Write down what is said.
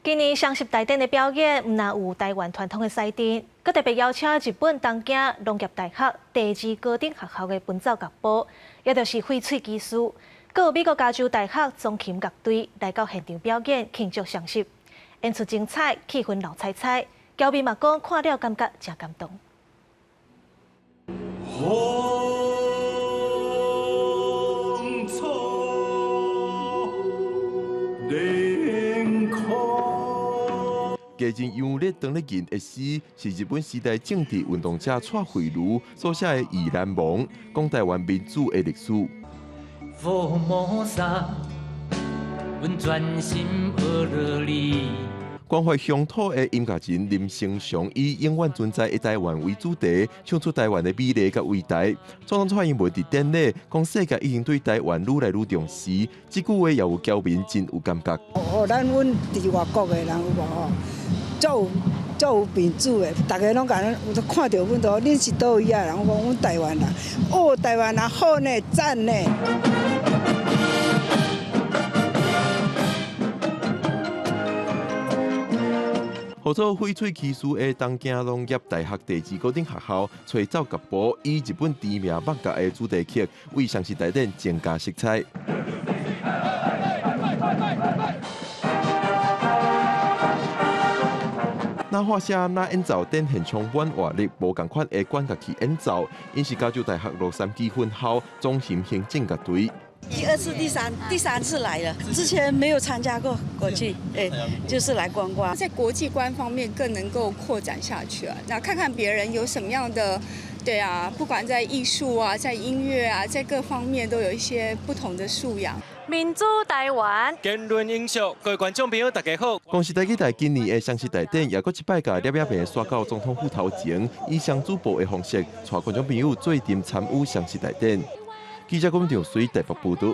今年双十大典的表演，唔但有台湾传统的赛典，佮特别邀请日本东京农业大学第二高等学校的本奏乐部，也就是翡翠技师，佮有美国加州大学中琴乐队来到现场表演庆祝双十，演出精彩，气氛闹彩彩，交民嘛讲看了感觉真感动。家境优劣当咧人的诗，是日本时代政治运动者蔡惠如所写的《宜兰梦》，讲台湾民主的历史。福摩萨，阮专心学了你。关怀乡土的音乐人林声祥以“永远存在的台湾”为主题，唱出台湾的美丽甲伟大。总统蔡英文伫典礼讲，世界已经对台湾愈来愈重视，这句话也有侨民真有感觉。咱阮伫外国的人有无吼，足有民主的，大家拢讲有看到阮都，恁是倒位啊？人讲阮台湾人，哦，台湾人好呢，赞呢。合作翡翠技师的东京农业大学第二高等学校吹奏乐部以日本知名木乐的主题曲为双十大典增加色彩。那画下那演奏展现充满活力、无同款的管乐器演奏，因是加州大学洛杉矶分校中型行政乐队。第二次、第三次来了，之前没有参加过去，就是来观光。在国际观方面更能够扩展下去啊，那看看别人有什么样的，对啊，不管在艺术啊，在音乐啊，在各方面都有一些不同的素养。民主台湾，言论英雄，各位观众朋友，大家好。公司台期待今年的双十大典，也搁一摆甲摄影片刷到总统府头前，以双主播的方式，带观众朋友做阵参与双十大典。记者龚长随台北报道。